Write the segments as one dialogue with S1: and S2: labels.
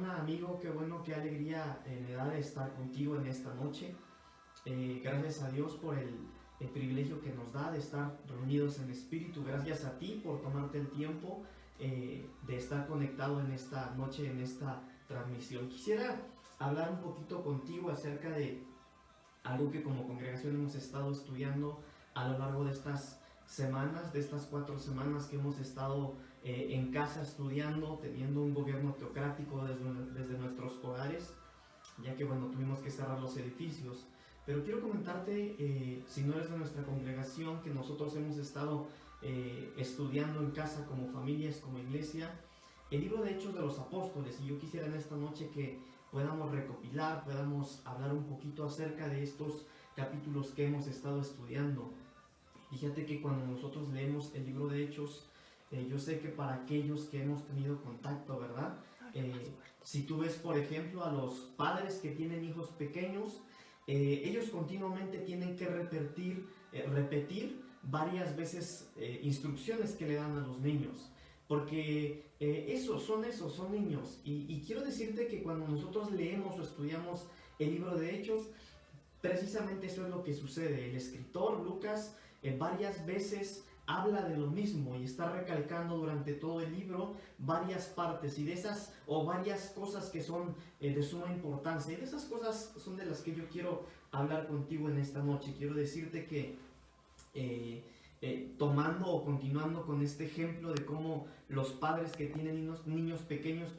S1: hermana, amigo, qué bueno, qué alegría me da de estar contigo en esta noche. Gracias a Dios por el privilegio que nos da de estar reunidos en espíritu. Gracias a ti por tomarte el tiempo de estar conectado en esta noche, en esta transmisión. Quisiera hablar un poquito contigo acerca de algo que como congregación hemos estado estudiando a lo largo de estas semanas, de estas 4 semanas que hemos estado en casa estudiando, teniendo un gobierno teocrático desde nuestros hogares, ya que bueno, tuvimos que cerrar los edificios. Pero quiero comentarte, si no eres de nuestra congregación, que nosotros hemos estado estudiando en casa como familias, como iglesia, el libro de Hechos de los Apóstoles. Y yo quisiera en esta noche que podamos recopilar, podamos hablar un poquito acerca de estos capítulos que hemos estado estudiando. Fíjate que cuando nosotros leemos el libro de Hechos, yo sé que para aquellos que hemos tenido contacto, ¿verdad? Si tú ves, por ejemplo, a los padres que tienen hijos pequeños, ellos continuamente tienen que repetir varias veces instrucciones que le dan a los niños. Porque son niños. Y quiero decirte que cuando nosotros leemos o estudiamos el libro de Hechos, precisamente eso es lo que sucede. El escritor Lucas varias veces habla de lo mismo y está recalcando durante todo el libro varias partes y de esas o varias cosas que son de suma importancia. Y de esas cosas son de las que yo quiero hablar contigo en esta noche. Quiero decirte que tomando o continuando con este ejemplo de cómo los padres que tienen niños pequeños,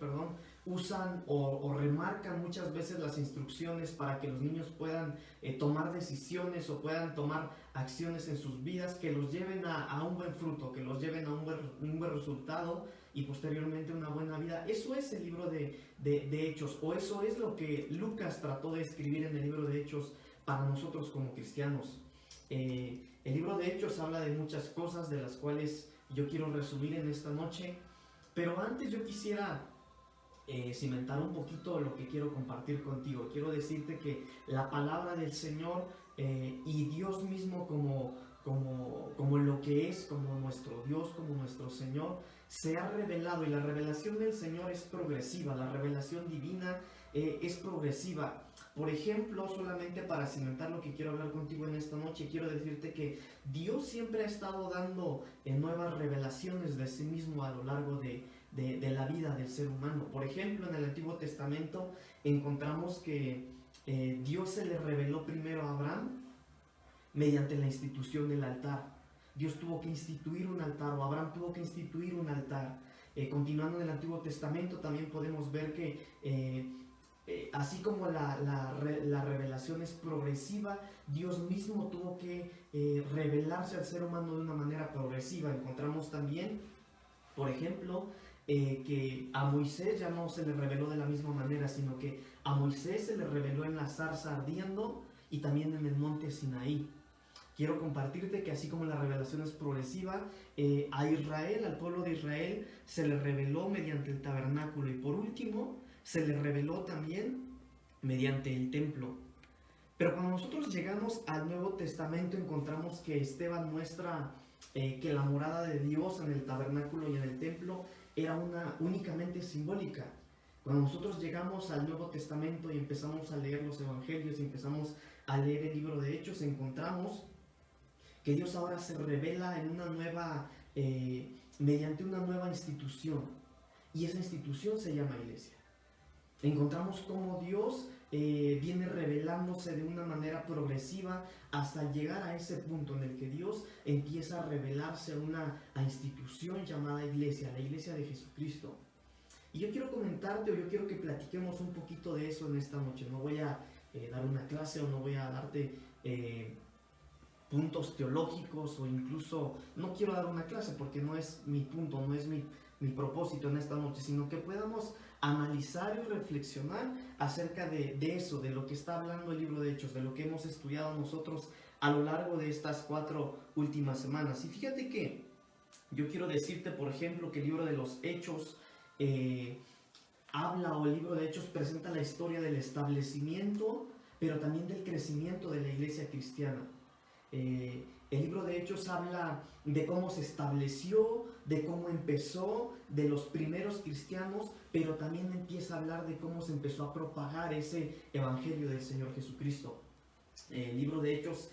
S1: usan o remarcan muchas veces las instrucciones para que los niños puedan tomar decisiones o puedan tomar acciones en sus vidas que los lleven a un buen fruto, que los lleven a un buen resultado y posteriormente una buena vida. Eso es el libro de Hechos, o eso es lo que Lucas trató de escribir en el libro de Hechos para nosotros como cristianos. El libro de Hechos habla de muchas cosas de las cuales yo quiero resumir en esta noche, pero antes yo quisiera cimentar un poquito lo que quiero compartir contigo. Quiero decirte que la palabra del Señor y Dios mismo como lo que es, como nuestro Dios, como nuestro Señor, se ha revelado, y la revelación del Señor es progresiva, la revelación divina es progresiva. Por ejemplo, solamente para cimentar lo que quiero hablar contigo en esta noche, quiero decirte que Dios siempre ha estado dando nuevas revelaciones de sí mismo a lo largo de la vida del ser humano. Por ejemplo, en el Antiguo Testamento encontramos que Dios se le reveló primero a Abraham mediante la institución del altar. Dios tuvo que instituir un altar, o Abraham tuvo que instituir un altar. Continuando en el Antiguo Testamento también podemos ver que así como la revelación es progresiva, Dios mismo tuvo que revelarse al ser humano de una manera progresiva. Encontramos también, por ejemplo, que a Moisés ya no se le reveló de la misma manera, sino que a Moisés se le reveló en la zarza ardiendo y también en el monte Sinaí. Quiero compartirte que así como la revelación es progresiva, a Israel, al pueblo de Israel, se le reveló mediante el tabernáculo, y por último se le reveló también mediante el templo. Pero cuando nosotros llegamos al Nuevo Testamento, encontramos que Esteban muestra que la morada de Dios en el tabernáculo y en el templo era únicamente simbólica. Cuando nosotros llegamos al Nuevo Testamento y empezamos a leer los evangelios y empezamos a leer el libro de Hechos, encontramos que Dios ahora se revela en mediante una nueva institución, y esa institución se llama iglesia. Encontramos cómo Dios viene revelándose de una manera progresiva hasta llegar a ese punto en el que Dios empieza a revelarse a una institución llamada iglesia, la iglesia de Jesucristo. Y yo quiero comentarte, o yo quiero que platiquemos un poquito de eso en esta noche. No voy a dar una clase, o no voy a darte puntos teológicos, o incluso no quiero dar una clase porque no es mi punto, no es mi propósito en esta noche, sino que podamos analizar y reflexionar acerca de eso, de lo que está hablando el libro de Hechos, de lo que hemos estudiado nosotros a lo largo de estas 4 últimas semanas. Y fíjate que yo quiero decirte, por ejemplo, que el libro de los Hechos habla, o el libro de Hechos presenta la historia del establecimiento, pero también del crecimiento de la iglesia cristiana. El libro de Hechos habla de cómo se estableció, de cómo empezó, de los primeros cristianos, pero también empieza a hablar de cómo se empezó a propagar ese evangelio del Señor Jesucristo. El libro de Hechos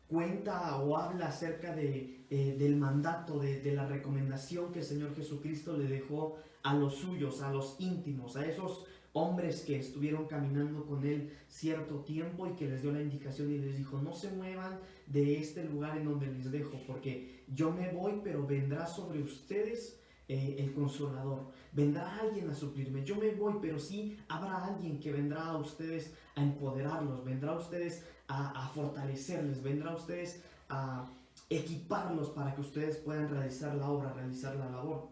S1: cuenta o habla acerca del mandato, de la recomendación que el Señor Jesucristo le dejó a los suyos, a los íntimos, a esos hombres que estuvieron caminando con él cierto tiempo y que les dio la indicación y les dijo: no se muevan de este lugar en donde les dejo, porque yo me voy, pero vendrá sobre ustedes el Consolador, vendrá alguien a suplirme. Yo me voy, pero sí habrá alguien que vendrá a ustedes a empoderarlos, vendrá a ustedes a fortalecerles, vendrá a ustedes a equiparlos para que ustedes puedan realizar la obra, realizar la labor.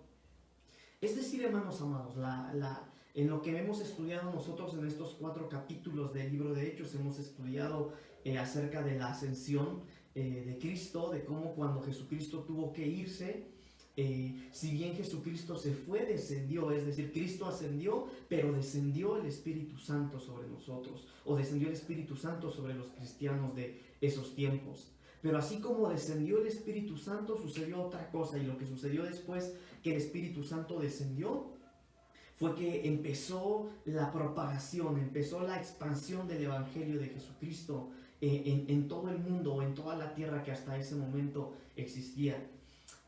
S1: Es decir, hermanos amados, en lo que hemos estudiado nosotros en estos 4 capítulos del libro de Hechos, hemos estudiado acerca de la ascensión de Cristo, de cómo cuando Jesucristo tuvo que irse, si bien Jesucristo se fue, descendió, es decir, Cristo ascendió, pero descendió el Espíritu Santo sobre nosotros, o descendió el Espíritu Santo sobre los cristianos de esos tiempos. Pero así como descendió el Espíritu Santo, sucedió otra cosa, y lo que sucedió después que el Espíritu Santo descendió fue que empezó la propagación, empezó la expansión del Evangelio de Jesucristo en todo el mundo, en toda la tierra que hasta ese momento existía.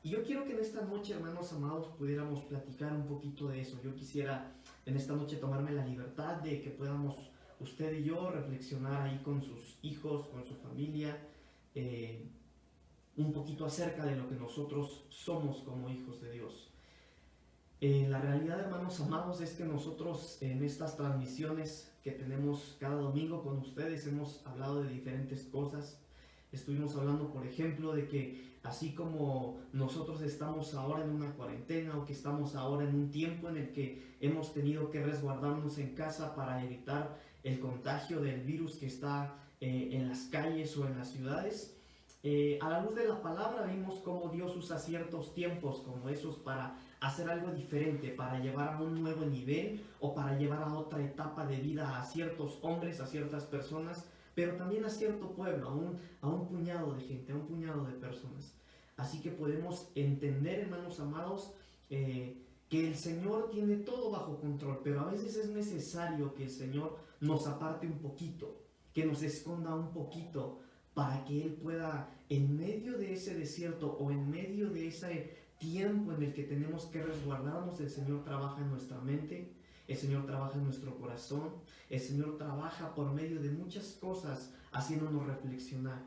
S1: Y yo quiero que en esta noche, hermanos amados, pudiéramos platicar un poquito de eso. Yo quisiera en esta noche tomarme la libertad de que podamos usted y yo reflexionar ahí con sus hijos, con su familia, un poquito acerca de lo que nosotros somos como hijos de Dios. La realidad, hermanos amados, es que nosotros en estas transmisiones que tenemos cada domingo con ustedes hemos hablado de diferentes cosas. Estuvimos hablando, por ejemplo, de que así como nosotros estamos ahora en una cuarentena, o que estamos ahora en un tiempo en el que hemos tenido que resguardarnos en casa para evitar el contagio del virus que está en las calles o en las ciudades, a la luz de la palabra vimos cómo Dios usa ciertos tiempos como esos para hacer algo diferente, para llevar a un nuevo nivel o para llevar a otra etapa de vida a ciertos hombres, a ciertas personas, pero también a cierto pueblo, a un puñado de gente, a un puñado de personas. Así que podemos entender, hermanos amados, que el Señor tiene todo bajo control, pero a veces es necesario que el Señor nos aparte un poquito, que nos esconda un poquito, para que Él pueda, en medio de ese desierto o en medio de ese tiempo en el que tenemos que resguardarnos, el Señor trabaja en nuestra mente, el Señor trabaja en nuestro corazón, el Señor trabaja por medio de muchas cosas haciéndonos reflexionar.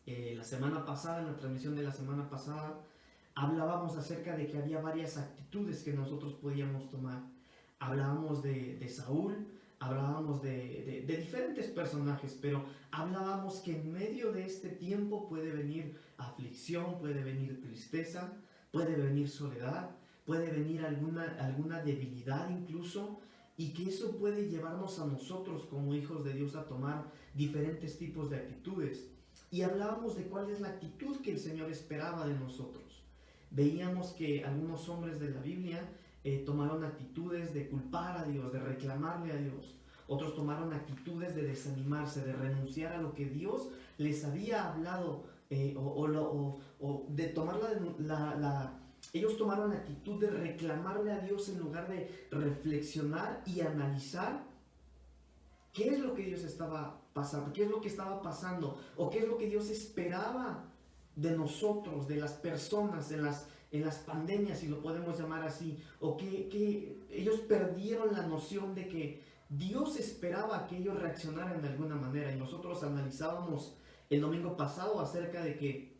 S1: La semana pasada, en la transmisión de la semana pasada, hablábamos acerca de que había varias actitudes que nosotros podíamos tomar. Hablábamos de Saúl, hablábamos de diferentes personajes, pero hablábamos que en medio de este tiempo puede venir aflicción, puede venir tristeza, puede venir soledad, puede venir alguna debilidad incluso, y que eso puede llevarnos a nosotros como hijos de Dios a tomar diferentes tipos de actitudes. Y hablábamos de cuál es la actitud que el Señor esperaba de nosotros. Veíamos que algunos hombres de la Biblia tomaron actitudes de culpar a Dios, de reclamarle a Dios. Otros tomaron actitudes de desanimarse, de renunciar a lo que Dios les había hablado, o de tomar ellos tomaron la actitud de reclamarle a Dios en lugar de reflexionar y analizar qué es lo que Dios estaba pasando, qué es lo que estaba pasando, o qué es lo que Dios esperaba de nosotros, de las personas, en las pandemias, si lo podemos llamar así, o que ellos perdieron la noción de que Dios esperaba que ellos reaccionaran de alguna manera. Y nosotros analizábamos el domingo pasado acerca de que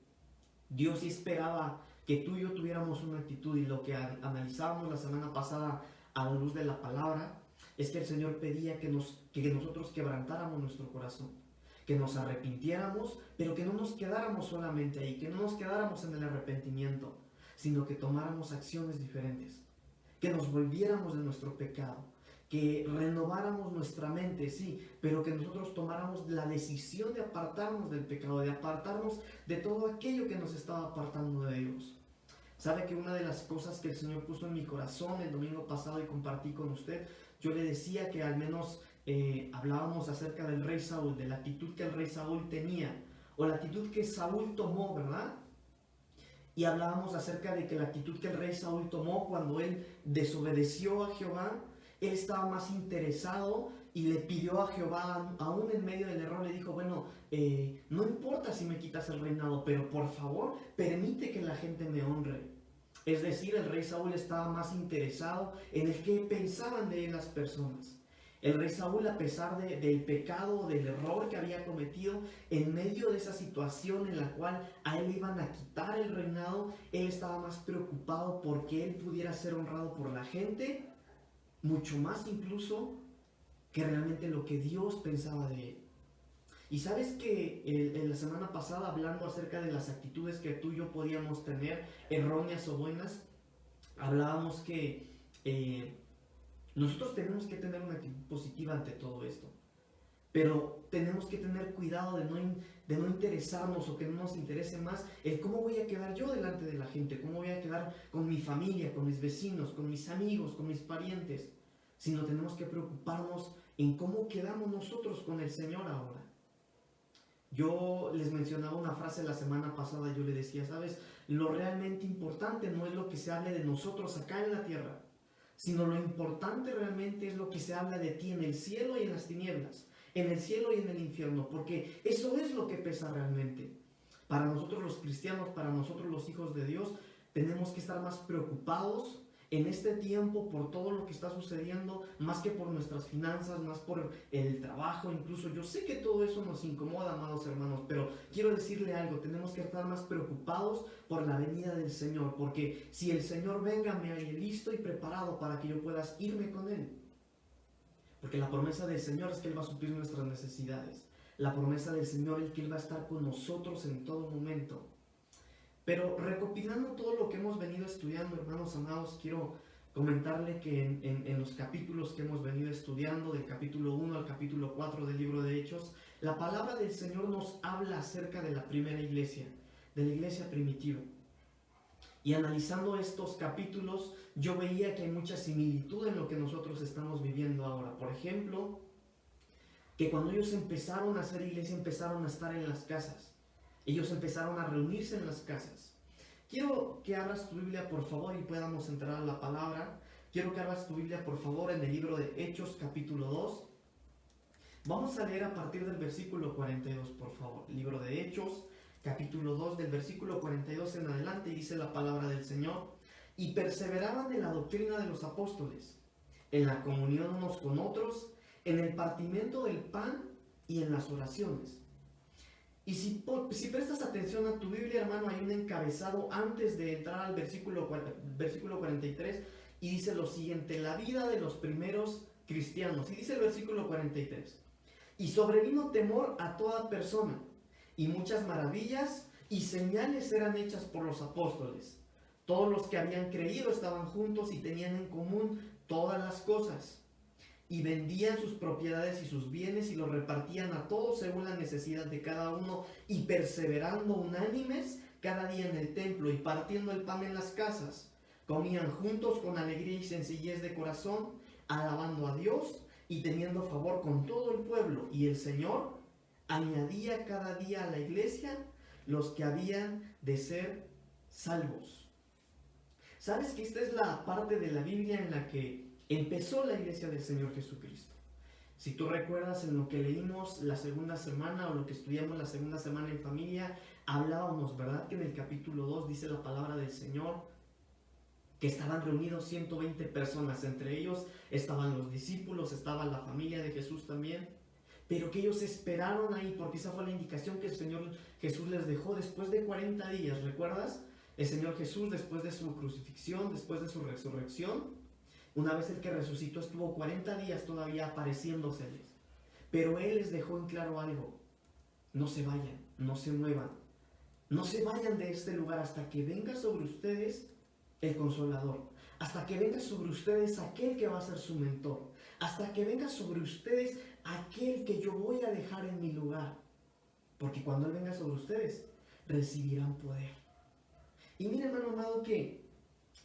S1: Dios esperaba que tú y yo tuviéramos una actitud, y lo que analizábamos la semana pasada a la luz de la palabra es que el Señor pedía que nosotros quebrantáramos nuestro corazón, que nos arrepintiéramos, pero que no nos quedáramos solamente ahí, que no nos quedáramos en el arrepentimiento, sino que tomáramos acciones diferentes, que nos volviéramos de nuestro pecado, que renováramos nuestra mente, sí, pero que nosotros tomáramos la decisión de apartarnos del pecado, de apartarnos de todo aquello que nos estaba apartando de Dios. Sabe que una de las cosas que el Señor puso en mi corazón el domingo pasado y compartí con usted, yo le decía que al menos hablábamos acerca del rey Saúl, de la actitud que el rey Saúl tenía, o la actitud que Saúl tomó, ¿verdad? Y hablábamos acerca de que la actitud que el rey Saúl tomó cuando él desobedeció a Jehová, él estaba más interesado y le pidió a Jehová, aún en medio del error, le dijo, bueno, no importa si me quitas el reinado, pero por favor, permite que la gente me honre. Es decir, el rey Saúl estaba más interesado en el que pensaban de él las personas. El rey Saúl, a pesar del pecado, del error que había cometido, en medio de esa situación en la cual a él iban a quitar el reinado, él estaba más preocupado porque él pudiera ser honrado por la gente, mucho más incluso que realmente lo que Dios pensaba de él. Y sabes que en la semana pasada, hablando acerca de las actitudes que tú y yo podíamos tener, erróneas o buenas, hablábamos que nosotros tenemos que tener una actitud positiva ante todo esto, pero tenemos que tener cuidado de no interesarnos o que no nos interese más el cómo voy a quedar yo delante de la gente, cómo voy a quedar con mi familia, con mis vecinos, con mis amigos, con mis parientes, sino tenemos que preocuparnos en cómo quedamos nosotros con el Señor ahora. Yo les mencionaba una frase la semana pasada, yo le decía, ¿sabes? Lo realmente importante no es lo que se hable de nosotros acá en la tierra, sino lo importante realmente es lo que se habla de ti en el cielo y en las tinieblas, en el cielo y en el infierno, porque eso es lo que pesa realmente. Para nosotros los cristianos, para nosotros los hijos de Dios, tenemos que estar más preocupados en este tiempo por todo lo que está sucediendo, más que por nuestras finanzas, más por el trabajo, incluso. Yo sé que todo eso nos incomoda, amados hermanos, pero quiero decirle algo, tenemos que estar más preocupados por la venida del Señor, porque si el Señor venga, me halle listo y preparado para que yo pueda irme con Él. Porque la promesa del Señor es que Él va a suplir nuestras necesidades. La promesa del Señor es que Él va a estar con nosotros en todo momento. Pero recopilando todo lo que hemos venido estudiando, hermanos amados, quiero comentarle que en los capítulos que hemos venido estudiando, del capítulo 1 al capítulo 4 del libro de Hechos, la palabra del Señor nos habla acerca de la primera iglesia, de la iglesia primitiva. Y analizando estos capítulos, yo veía que hay mucha similitud en lo que nosotros estamos viviendo ahora. Por ejemplo, que cuando ellos empezaron a hacer iglesia, empezaron a estar en las casas. Ellos empezaron a reunirse en las casas. Quiero que abras tu Biblia, por favor, y podamos entrar a la palabra. Quiero que abras tu Biblia, por favor, en el libro de Hechos, capítulo 2. Vamos a leer a partir del versículo 42, por favor. Libro de Hechos, capítulo 2, del versículo 42 en adelante, y dice la palabra del Señor. Y perseveraban en la doctrina de los apóstoles, en la comunión unos con otros, en el partimiento del pan y en las oraciones. Y si prestas atención a tu Biblia, hermano, hay un encabezado antes de entrar al versículo 43, y dice lo siguiente: la vida de los primeros cristianos. Y dice el versículo 43: y sobrevino temor a toda persona, y muchas maravillas y señales eran hechas por los apóstoles. Todos los que habían creído estaban juntos y tenían en común todas las cosas. Y vendían sus propiedades y sus bienes y los repartían a todos según la necesidad de cada uno, y perseverando unánimes cada día en el templo y partiendo el pan en las casas, comían juntos con alegría y sencillez de corazón, alabando a Dios y teniendo favor con todo el pueblo. Y el Señor añadía cada día a la iglesia los que habían de ser salvos. ¿Sabes que esta es la parte de la Biblia en la que empezó la iglesia del Señor Jesucristo? Si tú recuerdas, en lo que leímos la segunda semana o lo que estudiamos la segunda semana en familia, hablábamos, ¿verdad?, que en el capítulo 2 dice la palabra del Señor que estaban reunidos 120 personas. Entre ellos estaban los discípulos, estaba la familia de Jesús también, pero que ellos esperaron ahí porque esa fue la indicación que el Señor Jesús les dejó después de 40 días. ¿Recuerdas? El Señor Jesús, después de su crucifixión, después de su resurrección, una vez el que resucitó, estuvo 40 días todavía apareciéndoseles. Pero Él les dejó en claro algo: no se vayan, no se muevan, no se vayan de este lugar hasta que venga sobre ustedes el Consolador, hasta que venga sobre ustedes aquel que va a ser su mentor, hasta que venga sobre ustedes aquel que yo voy a dejar en mi lugar, porque cuando Él venga sobre ustedes, recibirán poder. Y mira, hermano amado, que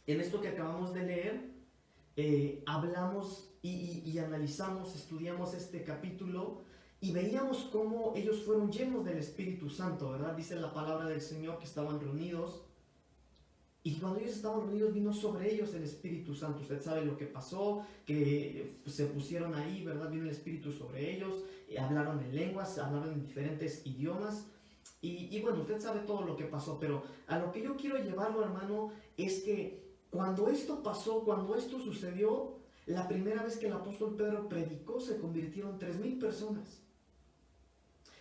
S1: en esto que acabamos de leer, hablamos y analizamos, estudiamos este capítulo, Y veíamos cómo ellos fueron llenos del Espíritu Santo, ¿verdad? Dice la palabra del Señor que estaban reunidos. Y cuando ellos estaban reunidos vino sobre ellos el Espíritu Santo. Usted sabe lo que pasó, que se pusieron ahí, ¿verdad? Vino el Espíritu sobre ellos, hablaron en lenguas, hablaron en diferentes idiomas. Y bueno, usted sabe todo lo que pasó, pero a lo que yo quiero llevarlo, hermano, es que cuando esto pasó, cuando esto sucedió, la primera vez que el apóstol Pedro predicó se convirtieron 3,000 personas.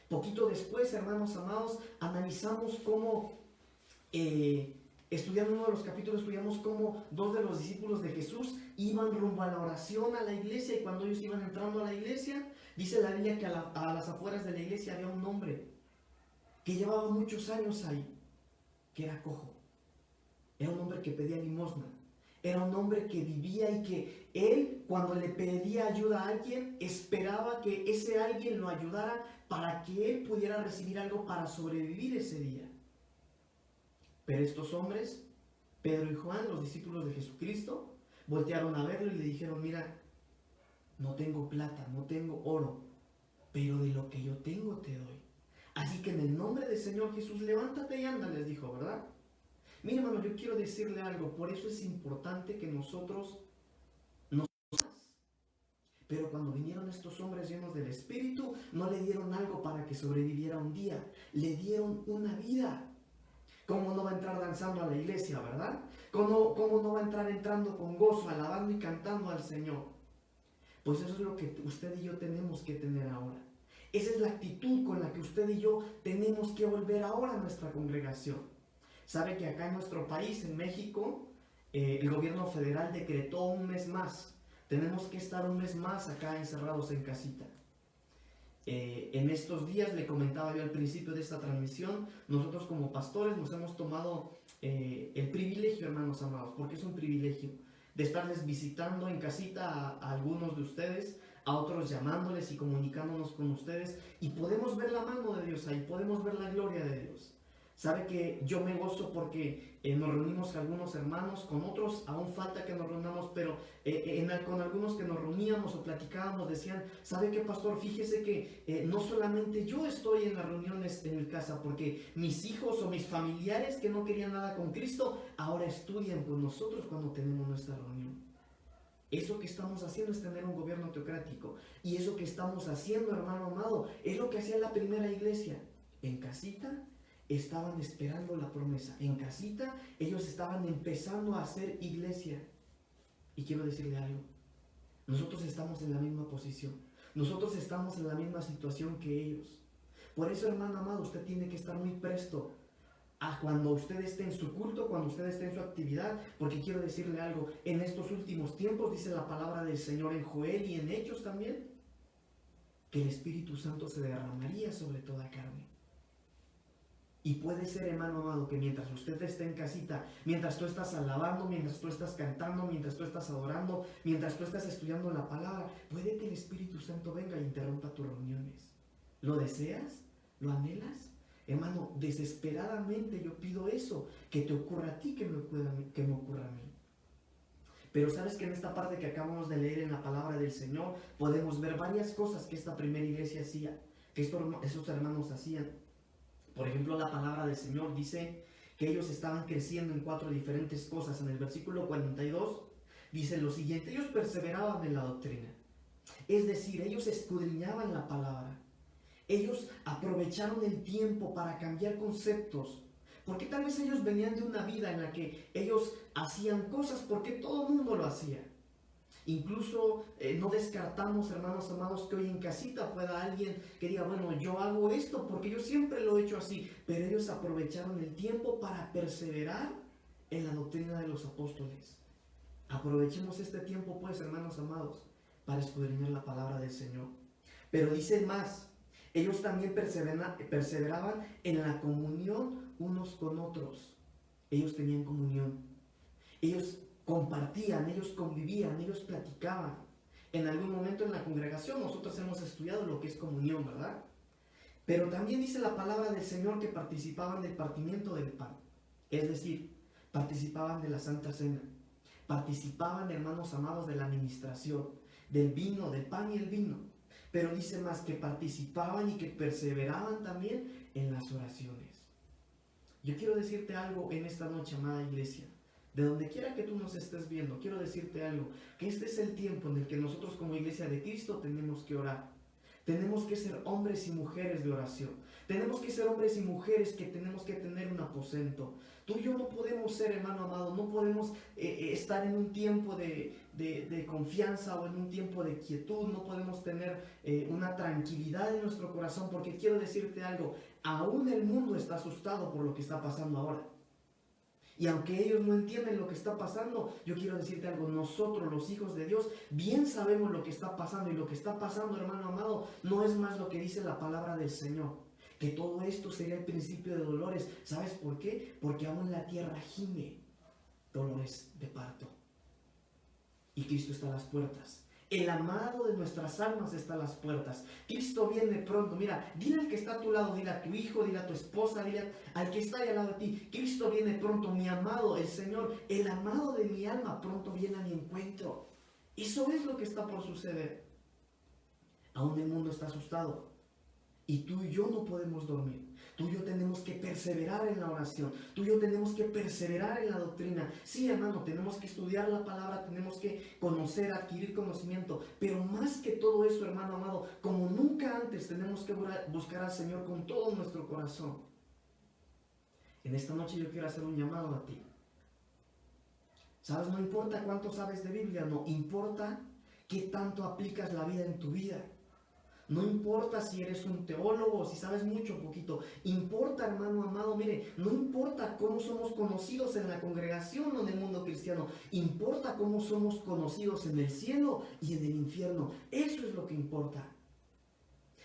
S1: Poquito después, hermanos amados, analizamos cómo, estudiando uno de los capítulos, estudiamos cómo 2 de los discípulos de Jesús iban rumbo a la oración a la iglesia, y cuando ellos iban entrando a la iglesia, dice la Biblia que a las afueras de la iglesia había un hombre que llevaba muchos años ahí, que era cojo. Era un hombre que pedía limosna. Era un hombre que vivía y que él, cuando le pedía ayuda a alguien, esperaba que ese alguien lo ayudara para que él pudiera recibir algo para sobrevivir ese día. Pero estos hombres, Pedro y Juan, los discípulos de Jesucristo, voltearon a verlo y le dijeron: mira, no tengo plata, no tengo oro, pero de lo que yo tengo te doy. Así que en el nombre del Señor Jesús, levántate y anda, les dijo, ¿verdad? Mira, hermano, yo quiero decirle algo. Por eso es importante que nosotros nos... Pero cuando vinieron estos hombres llenos del Espíritu, no le dieron algo para que sobreviviera un día, le dieron una vida. ¿Cómo no va a entrar danzando a la iglesia, verdad? ¿Cómo no va a entrar entrando con gozo, alabando y cantando al Señor? Pues eso es lo que usted y yo tenemos que tener ahora. Esa es la actitud con la que usted y yo tenemos que volver ahora a nuestra congregación. Sabe que acá en nuestro país, en México, el gobierno federal decretó un mes más. Tenemos que estar un mes más acá encerrados en casita. En estos días, le comentaba yo al principio de esta transmisión, nosotros como pastores nos hemos tomado el privilegio, hermanos amados, porque es un privilegio, de estarles visitando en casita a algunos de ustedes, a otros llamándoles y comunicándonos con ustedes, y podemos ver la mano de Dios ahí, podemos ver la gloria de Dios. Sabe que yo me gozo porque nos reunimos con algunos hermanos, con otros aún falta que nos reunamos, pero con algunos que nos reuníamos o platicábamos decían: ¿sabe qué, pastor? Fíjese que no solamente yo estoy en las reuniones en mi casa, porque mis hijos o mis familiares que no querían nada con Cristo, ahora estudian con nosotros cuando tenemos nuestra reunión. Eso que estamos haciendo es tener un gobierno teocrático, y eso que estamos haciendo, hermano amado, es lo que hacía la primera iglesia. En casita estaban esperando la promesa. En casita ellos estaban empezando a hacer iglesia. Y quiero decirle algo: nosotros estamos en la misma posición, nosotros estamos en la misma situación que ellos. Por eso, hermano amado, usted tiene que estar muy presto a cuando usted esté en su culto, cuando usted esté en su actividad, porque quiero decirle algo: en estos últimos tiempos, dice la palabra del Señor en Joel y en Hechos también, que el Espíritu Santo se derramaría sobre toda carne. Y puede ser, hermano amado, que mientras usted esté en casita, mientras tú estás alabando, mientras tú estás cantando, mientras tú estás adorando, mientras tú estás estudiando la palabra, puede que el Espíritu Santo venga e interrumpa tus reuniones. ¿Lo deseas? ¿Lo anhelas? Hermano, desesperadamente yo pido eso, que te ocurra a ti, que me ocurra a mí. Pero sabes que en esta parte que acabamos de leer en la palabra del Señor, podemos ver varias cosas que esta primera iglesia hacía, que esos hermanos hacían. Por ejemplo, la palabra del Señor dice que ellos estaban creciendo en 4 diferentes cosas. En el versículo 42 dice lo siguiente: ellos perseveraban en la doctrina. Es decir, ellos escudriñaban la palabra. Ellos aprovecharon el tiempo para cambiar conceptos. Porque tal vez ellos venían de una vida en la que ellos hacían cosas porque todo el mundo lo hacía. Incluso no descartamos, hermanos amados, que hoy en casita pueda alguien que diga: bueno, yo hago esto porque yo siempre lo he hecho así. Pero ellos aprovecharon el tiempo para perseverar en la doctrina de los apóstoles. Aprovechemos este tiempo, pues, hermanos amados, para escudriñar la palabra del Señor. Pero dice más: ellos también perseveraban en la comunión unos con otros. Ellos tenían comunión. Ellos compartían, ellos convivían, ellos platicaban. En algún momento en la congregación nosotros hemos estudiado lo que es comunión, ¿verdad? Pero también dice la palabra del Señor que participaban del partimiento del pan. Es decir, participaban de la Santa Cena. Participaban, hermanos amados, de la administración, del vino, del pan y el vino. pero dice más que participaban y que perseveraban también en las oraciones. Yo quiero decirte algo en esta noche, amada iglesia. De donde quiera que tú nos estés viendo, quiero decirte algo, que este es el tiempo en el que nosotros como iglesia de Cristo tenemos que orar. Tenemos que ser hombres y mujeres de oración. Tenemos que ser hombres y mujeres que tenemos que tener un aposento. Tú y yo no podemos ser, hermano amado, no podemos estar en un tiempo de confianza o en un tiempo de quietud, no podemos tener una tranquilidad en nuestro corazón, porque quiero decirte algo, aún el mundo está asustado por lo que está pasando ahora. Y aunque ellos no entienden lo que está pasando, yo quiero decirte algo, nosotros los hijos de Dios bien sabemos lo que está pasando, y lo que está pasando, hermano amado, no es más lo que dice la palabra del Señor, que todo esto sería el principio de dolores. ¿Sabes por qué? Porque aún la tierra gime dolores de parto, y Cristo está a las puertas. El amado de nuestras almas está a las puertas. Cristo viene pronto. Mira, dile al que está a tu lado, dile a tu hijo, dile a tu esposa, dile al que está ahí al lado de ti. Cristo viene pronto, mi amado, el Señor, el amado de mi alma, pronto viene a mi encuentro. Eso es lo que está por suceder. Aún el mundo está asustado. Y tú y yo no podemos dormir. Tú y yo tenemos que perseverar en la oración. Tú y yo tenemos que perseverar en la doctrina. Sí, hermano, tenemos que estudiar la palabra, tenemos que conocer, adquirir conocimiento. Pero más que todo eso, hermano amado, como nunca antes, tenemos que buscar al Señor con todo nuestro corazón. En esta noche yo quiero hacer un llamado a ti. ¿Sabes? No importa cuánto sabes de Biblia, no importa qué tanto aplicas la vida en tu vida. No importa si eres un teólogo, si sabes mucho o poquito. Importa, hermano amado, mire, no importa cómo somos conocidos en la congregación o en el mundo cristiano. Importa cómo somos conocidos en el cielo y en el infierno. Eso es lo que importa.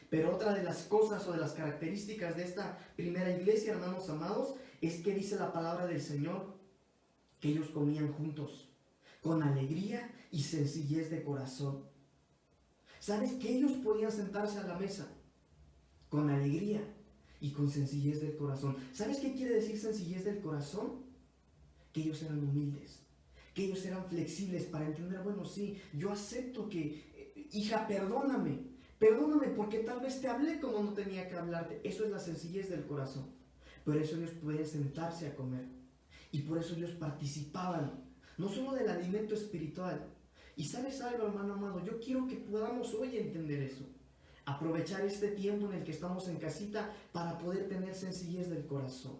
S1: Pero otra de las cosas o de las características de esta primera iglesia, hermanos amados, es que dice la palabra del Señor que ellos comían juntos, con alegría y sencillez de corazón. ¿Sabes que ellos podían sentarse a la mesa con alegría y con sencillez del corazón? ¿Sabes qué quiere decir sencillez del corazón? Que ellos eran humildes, que ellos eran flexibles para entender, bueno, sí, yo acepto que, hija, perdóname porque tal vez te hablé como no tenía que hablarte. Eso es la sencillez del corazón. Por eso ellos podían sentarse a comer, y por eso ellos participaban, no solo del alimento espiritual. Y ¿sabes algo, hermano amado? Yo quiero que podamos hoy entender eso. Aprovechar este tiempo en el que estamos en casita para poder tener sencillez del corazón.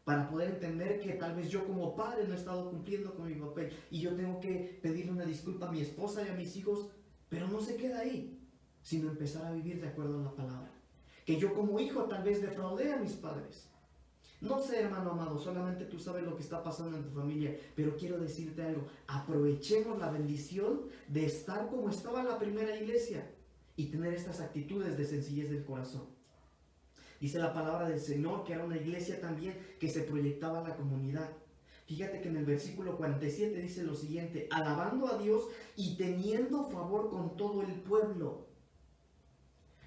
S1: Para poder entender que tal vez yo como padre no he estado cumpliendo con mi papel y yo tengo que pedirle una disculpa a mi esposa y a mis hijos, pero no se queda ahí, sino empezar a vivir de acuerdo a la palabra. Que yo como hijo tal vez defraudé a mis padres. No sé, hermano amado, solamente tú sabes lo que está pasando en tu familia, pero quiero decirte algo, aprovechemos la bendición de estar como estaba la primera iglesia y tener estas actitudes de sencillez del corazón. Dice la palabra del Señor que era una iglesia también que se proyectaba a la comunidad. Fíjate que en el versículo 47 dice lo siguiente, alabando a Dios y teniendo favor con todo el pueblo.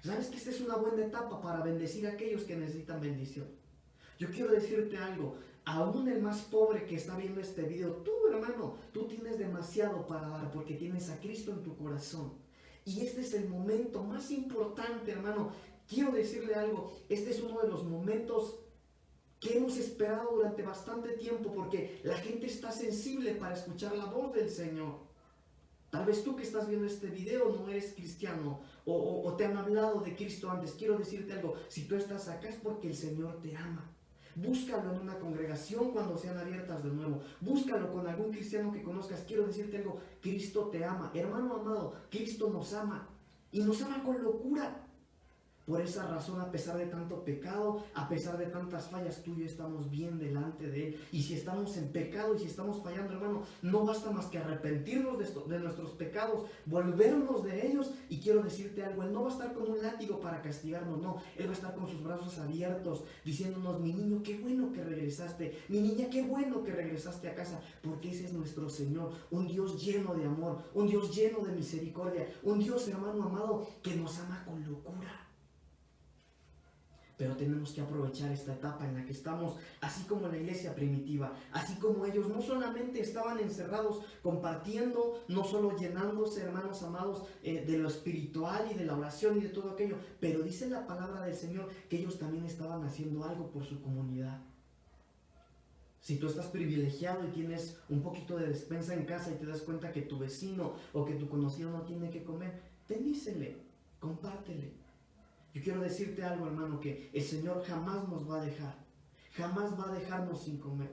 S1: ¿Sabes que esta es una buena etapa para bendecir a aquellos que necesitan bendición? Yo quiero decirte algo, aún el más pobre que está viendo este video, tú, hermano, tú tienes demasiado para dar porque tienes a Cristo en tu corazón. Y este es el momento más importante, hermano. Quiero decirle algo, este es uno de los momentos que hemos esperado durante bastante tiempo porque la gente está sensible para escuchar la voz del Señor. Tal vez tú que estás viendo este video no eres cristiano o te han hablado de Cristo antes. Quiero decirte algo, si tú estás acá es porque el Señor te ama. Búscalo en una congregación cuando sean abiertas de nuevo. Búscalo con algún cristiano que conozcas. Quiero decirte algo, Cristo te ama. Hermano amado, Cristo nos ama. Y nos ama con locura. Por esa razón, a pesar de tanto pecado, a pesar de tantas fallas, tú y yo estamos bien delante de Él. Y si estamos en pecado y si estamos fallando, hermano, no basta más que arrepentirnos de nuestros pecados, volvernos de ellos. Y quiero decirte algo, Él no va a estar con un látigo para castigarnos, no. Él va a estar con sus brazos abiertos, diciéndonos, mi niño, qué bueno que regresaste. Mi niña, qué bueno que regresaste a casa. Porque ese es nuestro Señor, un Dios lleno de amor, un Dios lleno de misericordia, un Dios, hermano amado, que nos ama con locura. Pero tenemos que aprovechar esta etapa en la que estamos, así como en la iglesia primitiva, así como ellos no solamente estaban encerrados compartiendo, no solo llenándose, hermanos amados, de lo espiritual y de la oración y de todo aquello, pero dice la palabra del Señor que ellos también estaban haciendo algo por su comunidad. Si tú estás privilegiado y tienes un poquito de despensa en casa y te das cuenta que tu vecino o que tu conocido no tiene que comer, bendícele, compártele. Yo quiero decirte algo, hermano, que el Señor jamás nos va a dejar, jamás va a dejarnos sin comer.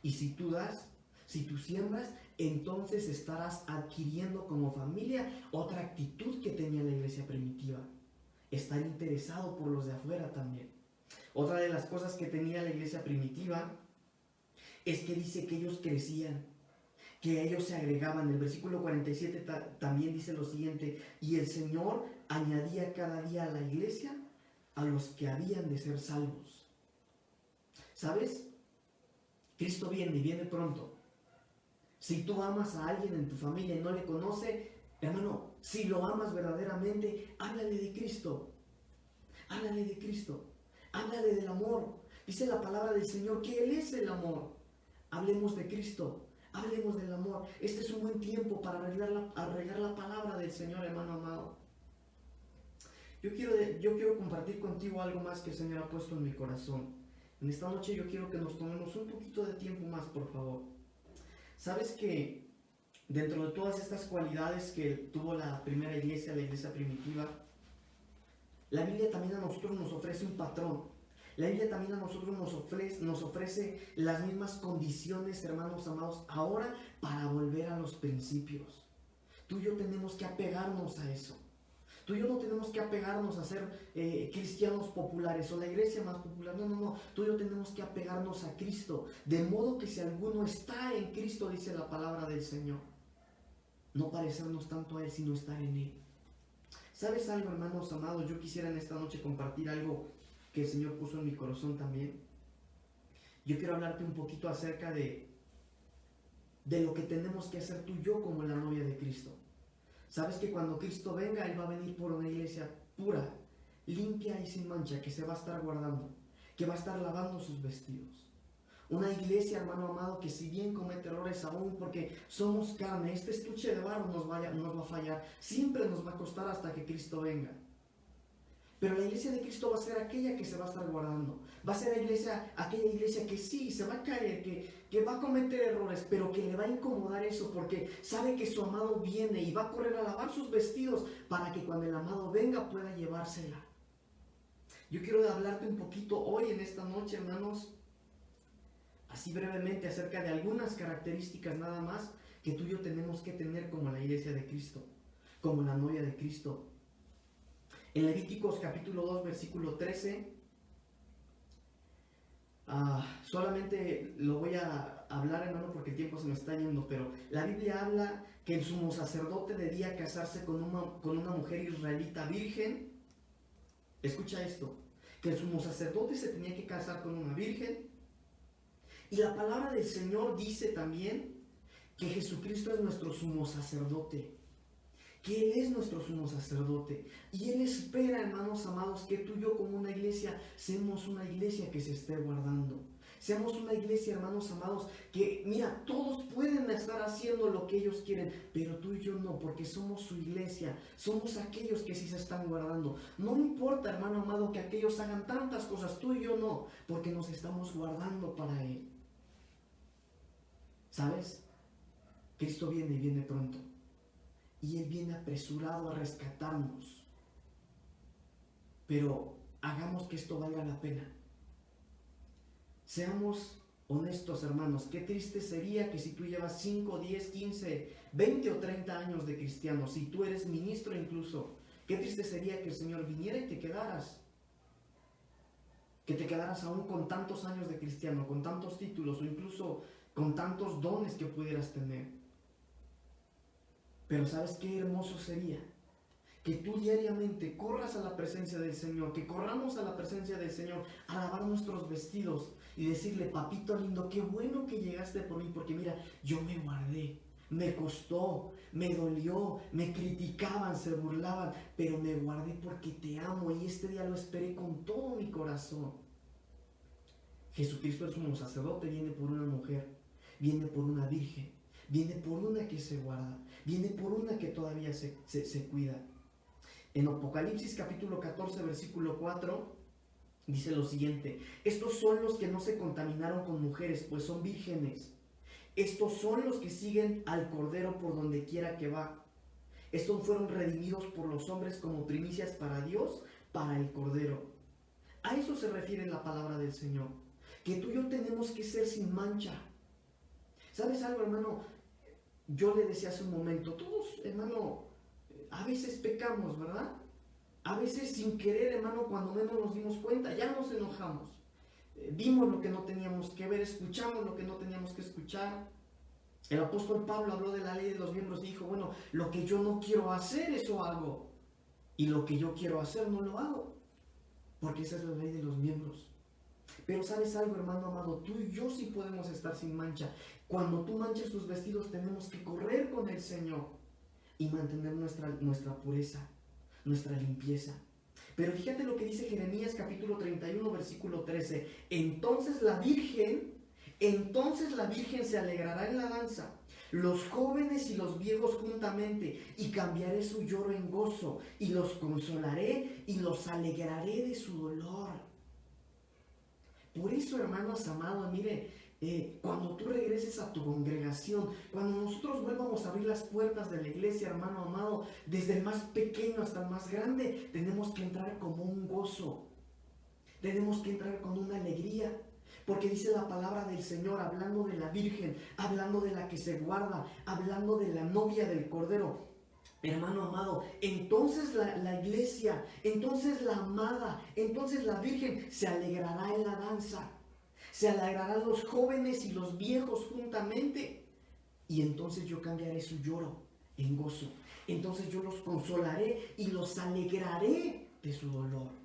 S1: Y si tú das, si tú siembras, entonces estarás adquiriendo como familia otra actitud que tenía la iglesia primitiva. Estar interesado por los de afuera también. Otra de las cosas que tenía la iglesia primitiva es que dice que ellos crecían, que ellos se agregaban. El versículo 47 también dice lo siguiente: y el Señor añadía cada día a la iglesia a los que habían de ser salvos. ¿Sabes? Cristo viene y viene pronto. Si tú amas a alguien en tu familia y no le conoce, hermano, si lo amas verdaderamente, háblale de Cristo. Háblale de Cristo. Háblale del amor. Dice la palabra del Señor que Él es el amor. Hablemos de Cristo. Hablemos del amor. Este es un buen tiempo para regar la palabra del Señor, hermano amado. Yo quiero compartir contigo algo más que el Señor ha puesto en mi corazón. En esta noche yo quiero que nos tomemos un poquito de tiempo más, por favor. ¿Sabes que dentro de todas estas cualidades que tuvo la primera iglesia, la iglesia primitiva, la Biblia también a nosotros nos ofrece un patrón? La Biblia también a nosotros nos ofrece las mismas condiciones, hermanos amados, ahora para volver a los principios. Tú y yo tenemos que apegarnos a eso. Tú y yo no tenemos que apegarnos a ser cristianos populares o la iglesia más popular. No. Tú y yo tenemos que apegarnos a Cristo. De modo que si alguno está en Cristo, dice la palabra del Señor, no parecernos tanto a Él, sino estar en Él. ¿Sabes algo, hermanos amados? Yo quisiera en esta noche compartir algo que el Señor puso en mi corazón también. Yo quiero hablarte un poquito acerca de lo que tenemos que hacer tú y yo como la novia de Cristo. Sabes que cuando Cristo venga, Él va a venir por una iglesia pura, limpia y sin mancha, que se va a estar guardando, que va a estar lavando sus vestidos. Una iglesia, hermano amado, que si bien comete errores aún, porque somos carne, este estuche de barro nos va a fallar, siempre nos va a costar hasta que Cristo venga. Pero la iglesia de Cristo va a ser aquella que se va a estar guardando. Va a ser aquella iglesia que sí, se va a caer, que va a cometer errores, pero que le va a incomodar eso porque sabe que su amado viene y va a correr a lavar sus vestidos para que cuando el amado venga pueda llevársela. Yo quiero hablarte un poquito hoy en esta noche, hermanos, así brevemente acerca de algunas características nada más que tú y yo tenemos que tener como la iglesia de Cristo, como la novia de Cristo. En Levíticos capítulo 2, versículo 13, solamente lo voy a hablar, hermano, porque el tiempo se me está yendo, pero la Biblia habla que el sumo sacerdote debía casarse con una mujer israelita virgen. Escucha esto, que el sumo sacerdote se tenía que casar con una virgen. Y la palabra del Señor dice también que Jesucristo es nuestro sumo sacerdote, que Él es nuestro sumo sacerdote, y Él espera, hermanos amados, que tú y yo como una iglesia seamos una iglesia que se esté guardando. Seamos una iglesia, hermanos amados, que mira, todos pueden estar haciendo lo que ellos quieren, pero tú y yo no, porque somos su iglesia, somos aquellos que sí se están guardando. No importa, hermano amado, que aquellos hagan tantas cosas, tú y yo no, porque nos estamos guardando para Él. ¿Sabes? Cristo viene y viene pronto. Y Él viene apresurado a rescatarnos. Pero hagamos que esto valga la pena. Seamos honestos, hermanos. Qué triste sería que si tú llevas 5, 10, 15, 20 o 30 años de cristiano, si tú eres ministro incluso, qué triste sería que el Señor viniera y te quedaras. Que te quedaras aún con tantos años de cristiano, con tantos títulos o incluso con tantos dones que pudieras tener. Pero ¿sabes qué hermoso sería? Que tú diariamente corras a la presencia del Señor, que corramos a la presencia del Señor a lavar nuestros vestidos y decirle: papito lindo, qué bueno que llegaste por mí, porque mira, yo me guardé, Me costó, me dolió, me criticaban, se burlaban, pero me guardé porque te amo y este día lo esperé con todo mi corazón. Jesucristo, el sumo sacerdote, viene por una mujer, viene por una virgen, viene por una que se guarda, viene por una que todavía se cuida. En Apocalipsis capítulo 14, versículo 4, dice lo siguiente: estos son los que no se contaminaron con mujeres, pues son vírgenes. Estos son los que siguen al Cordero por donde quiera que va. Estos fueron redimidos por los hombres como primicias para Dios, para el Cordero. A eso se refiere la palabra del Señor, que tú y yo tenemos que ser sin mancha. ¿Sabes algo, hermano? Yo le decía hace un momento, todos, hermano, a veces pecamos, ¿verdad? A veces sin querer, hermano, cuando menos nos dimos cuenta, ya nos enojamos. Vimos lo que no teníamos que ver, escuchamos lo que no teníamos que escuchar. El apóstol Pablo habló de la ley de los miembros y dijo, bueno, lo que yo no quiero hacer, eso hago. Y lo que yo quiero hacer, no lo hago. Porque esa es la ley de los miembros. Pero ¿sabes algo, hermano amado? Tú y yo sí podemos estar sin mancha. Cuando tú manchas tus vestidos, tenemos que correr con el Señor y mantener nuestra pureza, nuestra limpieza. Pero fíjate lo que dice Jeremías capítulo 31, versículo 13. Entonces la Virgen se alegrará en la danza, los jóvenes y los viejos juntamente, y cambiaré su lloro en gozo, y los consolaré y los alegraré de su dolor. Por eso, hermanos amados, mire, cuando tú regreses a tu congregación, cuando nosotros volvamos a abrir las puertas de la iglesia, hermano amado, desde el más pequeño hasta el más grande, tenemos que entrar como un gozo, tenemos que entrar con una alegría, porque dice la palabra del Señor, hablando de la Virgen, hablando de la que se guarda, hablando de la novia del Cordero. Hermano amado, entonces la iglesia, entonces la amada, entonces la Virgen se alegrará en la danza. Se alegrarán los jóvenes y los viejos juntamente. Y entonces yo cambiaré su lloro en gozo. Entonces yo los consolaré y los alegraré de su dolor.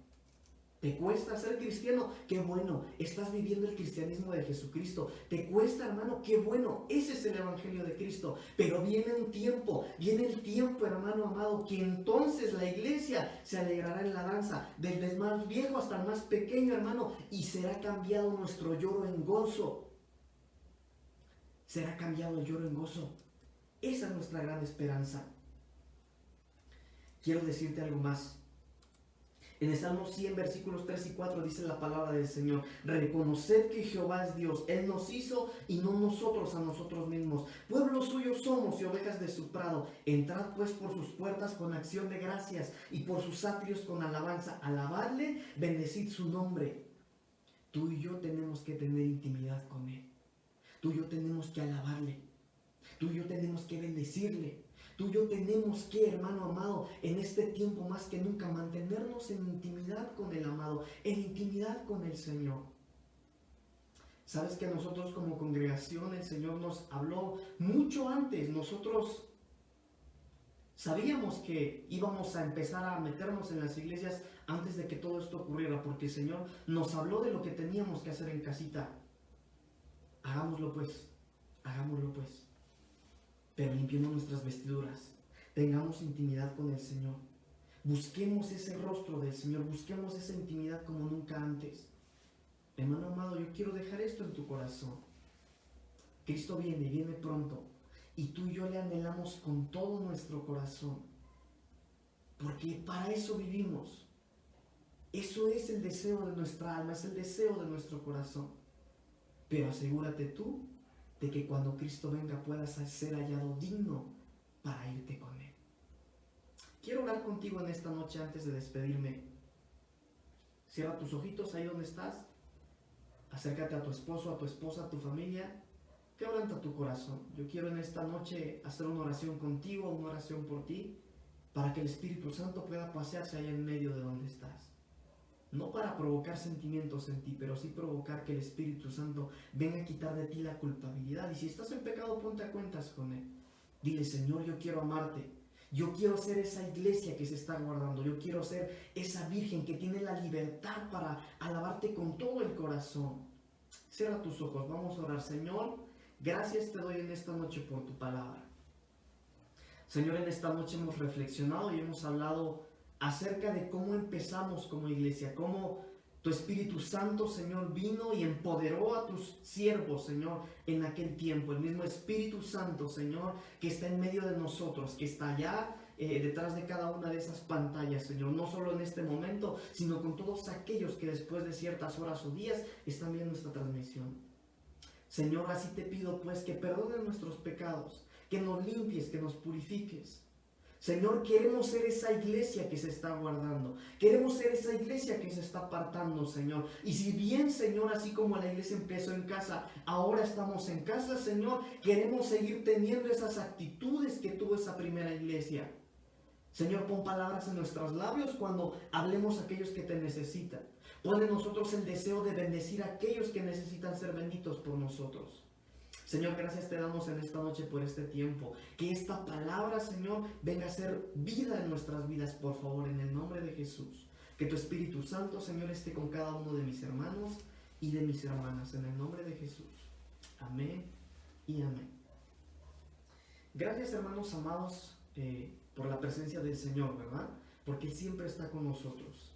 S1: ¿Te cuesta ser cristiano? Qué bueno, estás viviendo el cristianismo de Jesucristo. ¿Te cuesta, hermano? Qué bueno, ese es el evangelio de Cristo. Pero viene el tiempo, hermano amado, que entonces la iglesia se alegrará en la danza, desde el más viejo hasta el más pequeño, hermano, y será cambiado nuestro lloro en gozo. Será cambiado el lloro en gozo. Esa es nuestra gran esperanza. Quiero decirte algo más. En el Salmo 100, versículos 3 y 4 dice la palabra del Señor: reconoced que Jehová es Dios, Él nos hizo y no nosotros a nosotros mismos. Pueblo suyo somos y ovejas de su prado. Entrad pues por sus puertas con acción de gracias y por sus atrios con alabanza. Alabadle, bendecid su nombre. Tú y yo tenemos que tener intimidad con Él. Tú y yo tenemos que alabarle. Tú y yo tenemos que bendecirle. Tú y yo tenemos que, hermano amado, en este tiempo más que nunca, mantenernos en intimidad con el amado, en intimidad con el Señor. Sabes que nosotros como congregación, el Señor nos habló mucho antes. Nosotros sabíamos que íbamos a empezar a meternos en las iglesias antes de que todo esto ocurriera, porque el Señor nos habló de lo que teníamos que hacer en casita. Hagámoslo pues, hagámoslo pues. Pero limpiemos nuestras vestiduras, tengamos intimidad con el Señor, busquemos ese rostro del Señor, busquemos esa intimidad como nunca antes. Hermano amado, yo quiero dejar esto en tu corazón. Cristo viene pronto, y tú y yo le anhelamos con todo nuestro corazón, porque para eso vivimos. Eso es el deseo de nuestra alma, es el deseo de nuestro corazón. Pero asegúrate tú de que cuando Cristo venga puedas ser hallado digno para irte con Él. Quiero orar contigo en esta noche antes de despedirme. Cierra tus ojitos ahí donde estás. Acércate a tu esposo, a tu esposa, a tu familia. Quebranta tu corazón. Yo quiero en esta noche hacer una oración contigo, una oración por ti, para que el Espíritu Santo pueda pasearse allá en medio de donde estás. No para provocar sentimientos en ti, pero sí provocar que el Espíritu Santo venga a quitar de ti la culpabilidad. Y si estás en pecado, ponte a cuentas con Él. Dile: Señor, yo quiero amarte. Yo quiero ser esa iglesia que se está guardando. Yo quiero ser esa virgen que tiene la libertad para alabarte con todo el corazón. Cierra tus ojos, vamos a orar. Señor, gracias te doy en esta noche por tu palabra. Señor, en esta noche hemos reflexionado y hemos hablado acerca de cómo empezamos como iglesia, cómo tu Espíritu Santo, Señor, vino y empoderó a tus siervos, Señor, en aquel tiempo. El mismo Espíritu Santo, Señor, que está en medio de nosotros, que está allá detrás de cada una de esas pantallas, Señor. No solo en este momento, sino con todos aquellos que después de ciertas horas o días están viendo esta transmisión. Señor, así te pido pues que perdones nuestros pecados, que nos limpies, que nos purifiques. Señor, queremos ser esa iglesia que se está guardando. Queremos ser esa iglesia que se está apartando, Señor. Y si bien, Señor, así como la iglesia empezó en casa, ahora estamos en casa, Señor, queremos seguir teniendo esas actitudes que tuvo esa primera iglesia. Señor, pon palabras en nuestros labios cuando hablemos a aquellos que te necesitan. Pon en nosotros el deseo de bendecir a aquellos que necesitan ser benditos por nosotros. Señor, gracias te damos en esta noche por este tiempo. Que esta palabra, Señor, venga a ser vida en nuestras vidas, por favor, en el nombre de Jesús. Que tu Espíritu Santo, Señor, esté con cada uno de mis hermanos y de mis hermanas, en el nombre de Jesús. Amén y amén. Gracias, hermanos amados, por la presencia del Señor, ¿verdad? Porque Él siempre está con nosotros.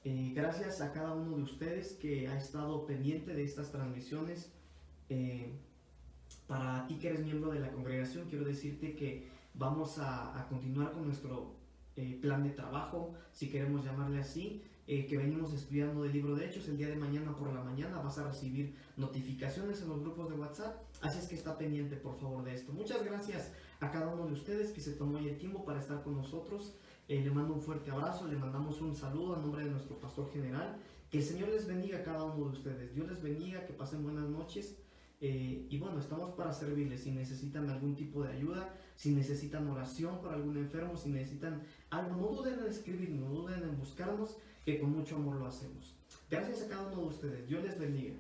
S1: Gracias a cada uno de ustedes que ha estado pendiente de estas transmisiones. Para ti que eres miembro de la congregación, quiero decirte que vamos a continuar con nuestro plan de trabajo, si queremos llamarle así, que venimos estudiando del libro de Hechos. El día de mañana por la mañana vas a recibir notificaciones en los grupos de WhatsApp, así es que está pendiente por favor de esto. Muchas gracias a cada uno de ustedes que se tomó el tiempo para estar con nosotros. Le mando un fuerte abrazo, le mandamos un saludo a nombre de nuestro pastor general. Que el Señor les bendiga a cada uno de ustedes. Dios les bendiga, que pasen buenas noches. Y bueno, estamos para servirles. Si necesitan algún tipo de ayuda, si necesitan oración por algún enfermo, si necesitan algo, no duden en escribirnos, no duden en buscarnos, que con mucho amor lo hacemos. Gracias a cada uno de ustedes. Dios les bendiga.